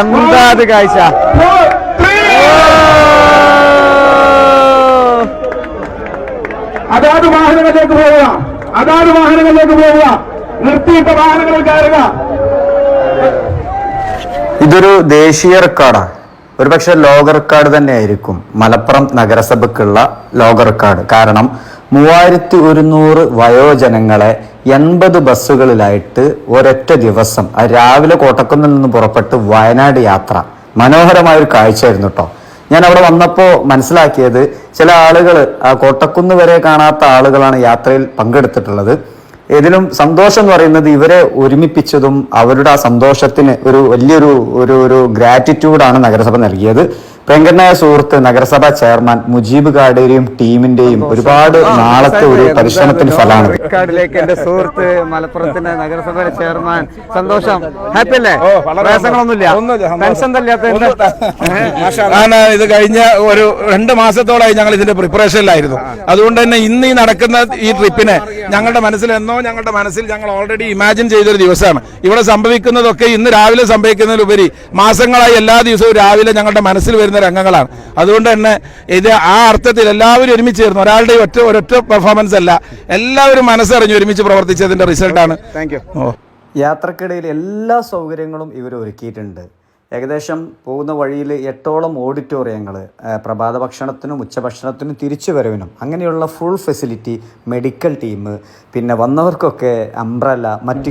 എന്താ അത് കാഴ്ച. അതാത് വാഹനങ്ങളിലേക്ക് പോവുക, അതാത് വാഹനങ്ങളിലേക്ക് പോവുക, നിർത്തിയിട്ട വാഹനങ്ങൾ കയറുക. ഇതൊരു ദേശീയ റെക്കോർഡാണ്, ഒരുപക്ഷെ ലോക റെക്കോർഡ് തന്നെയായിരിക്കും മലപ്പുറം നഗരസഭയ്ക്കുള്ള ലോക റെക്കോർഡ്. കാരണം 3100 വയോജനങ്ങളെ 80 ബസ്സുകളിലായിട്ട് ഒരൊറ്റ ദിവസം രാവിലെ കോട്ടക്കുന്നിൽ നിന്ന് പുറപ്പെട്ട് വയനാട് യാത്ര. മനോഹരമായൊരു കാഴ്ചയായിരുന്നു കേട്ടോ. ഞാൻ അവിടെ വന്നപ്പോൾ മനസ്സിലാക്കിയത് ചില ആളുകൾ കോട്ടക്കുന്ന് വരെ കാണാത്ത ആളുകളാണ് യാത്രയിൽ പങ്കെടുത്തിട്ടുള്ളത്. ഇതിലും സന്തോഷം എന്ന് പറയുന്നത് ഇവരെ ഒരുമിപ്പിച്ചതും അവരുടെ ആ സന്തോഷത്തിന് ഒരു വലിയൊരു ഒരു ഗ്രാറ്റിറ്റ്യൂഡാണ് നഗരസഭ നൽകിയത്. പ്രിയങ്കരനായ സുഹൃത്ത് നഗരസഭാ ചെയർമാൻ മുജീബ് കാടേരിയും ടീമിന്റെയും ഒരുപാട് നാളത്തെ ഒരു പരിശ്രമത്തിന് ഫലമാണ്. കാടിലേക്ക് എന്റെ സുഹൃത്ത് മലപ്പുറത്തിന്റെ നഗരസഭയുടെ ചെയർമാൻ, സന്തോഷം, ഹാപ്പി അല്ലേ? ഇത് കഴിഞ്ഞ ഒരു 2 മാസത്തോളായി ഞങ്ങൾ ഇതിന്റെ പ്രിപ്പറേഷനിലായിരുന്നു. അതുകൊണ്ട് തന്നെ ഇന്ന് ഈ നടക്കുന്ന ഈ ട്രിപ്പിന് ഞങ്ങളുടെ മനസ്സിൽ ഞങ്ങൾ ഓൾറെഡി ഇമാജിൻ ചെയ്തൊരു ദിവസമാണ്. ഇവിടെ സംഭവിക്കുന്നതൊക്കെ ഇന്ന് രാവിലെ സംഭവിക്കുന്നതിലുപരി മാസങ്ങളായി എല്ലാ ദിവസവും രാവിലെ ഞങ്ങളുടെ മനസ്സിൽ വരുന്ന രംഗങ്ങളാണ്. അതുകൊണ്ട് തന്നെ ഇത് ആ അർത്ഥത്തിൽ എല്ലാവരും ഒരുമിച്ച് ചേർന്നു. ഒരാളുടെ ഒരൊറ്റ പെർഫോമൻസ് അല്ല, എല്ലാവരും മനസ്സറിഞ്ഞ് ഒരുമിച്ച് പ്രവർത്തിച്ചതിന്റെ റിസൾട്ടാണ്. Thank you. യാത്രക്കിടയിൽ എല്ലാ സൗകര്യങ്ങളും ഇവർ ഒരുക്കിയിട്ടുണ്ട്. ഏകദേശം പോകുന്ന വഴിയിൽ 8ഓളം ഓഡിറ്റോറിയങ്ങൾ, പ്രഭാത ഭക്ഷണത്തിനും ഉച്ചഭക്ഷണത്തിനും തിരിച്ചു വരവിനും അങ്ങനെയുള്ള ഫുൾ ഫെസിലിറ്റി, മെഡിക്കൽ ടീം, പിന്നെ വന്നവർക്കൊക്കെ അംബ്രല്ല, മറ്റു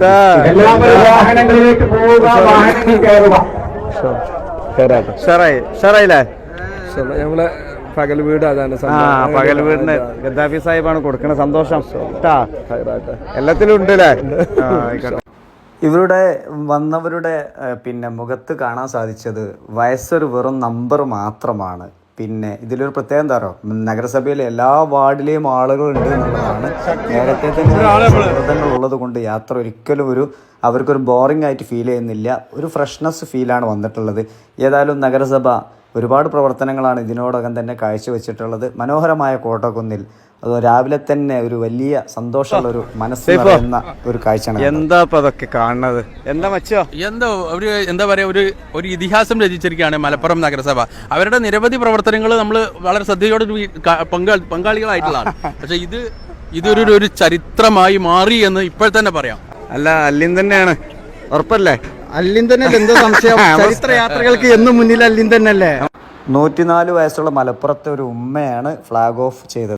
വാഹനങ്ങളിലേക്ക് പോവുക, വാഹനങ്ങൾ കയറുക. നമ്മളെ പകൽ വീട് അതാണ്. പകൽ വീടിന് ഗദ്ദാഫി സാഹിബാണ് കൊടുക്കുന്ന സന്തോഷം. എല്ലാത്തിലും ഉണ്ട് അല്ലേ? ഇവരുടെ വന്നവരുടെ പിന്നെ മുഖത്ത് കാണാൻ സാധിച്ചത് വയസ്സൊരു വെറും നമ്പർ മാത്രമാണ്. പിന്നെ ഇതിലൊരു പ്രത്യേകത എന്താ പറയുക, നഗരസഭയിലെ എല്ലാ വാർഡിലെയും ആളുകളുണ്ട് എന്നുള്ളതാണ്. നേരത്തെ തന്നെ സൗഹൃദങ്ങൾ ഉള്ളത് കൊണ്ട് യാത്ര ഒരിക്കലും അവർക്കൊരു ബോറിംഗ് ആയിട്ട് ഫീൽ ചെയ്യുന്നില്ല. ഒരു ഫ്രഷ്നെസ് ഫീലാണ് വന്നിട്ടുള്ളത്. ഏതായാലും നഗരസഭ ഒരുപാട് പ്രവർത്തനങ്ങളാണ് ഇതിനോടകം തന്നെ കാഴ്ചവെച്ചിട്ടുള്ളത്. മനോഹരമായ കോട്ടക്കുന്നിൽ അത് രാവിലെ തന്നെ ഒരു വലിയ സന്തോഷമുള്ള ഒരു മനസ്സ് നിറയുന്ന ഒരു കാഴ്ചയാണ്. എന്താ അതൊക്കെ കാണുന്നത്? എന്താ പറയാ, ഒരു ഇതിഹാസം രചിച്ചിരിക്കുകയാണ് മലപ്പുറം നഗരസഭ. അവരുടെ നിരവധി പ്രവർത്തനങ്ങൾ നമ്മൾ വളരെ ശ്രദ്ധയോടെ പങ്കാളികളായിട്ടുള്ളതാണ്. പക്ഷെ ഇതൊരു ചരിത്രമായി മാറി എന്ന് ഇപ്പോൾ തന്നെ പറയാം. അല്ല, അല്ലിൻ തന്നെയാണ്, ഉറപ്പല്ലേ? അല്ലിൻ തന്നെ, എന്താ സംശയം? ചരിത്ര യാത്രകൾക്ക് എന്നും മുന്നിൽ അല്ലിൻ തന്നെ അല്ലേ? 104 വയസ്സുള്ള മലപ്പുറത്തെ ഒരു ഉമ്മയാണ് ഫ്ലാഗ് ഓഫ് ചെയ്തത്.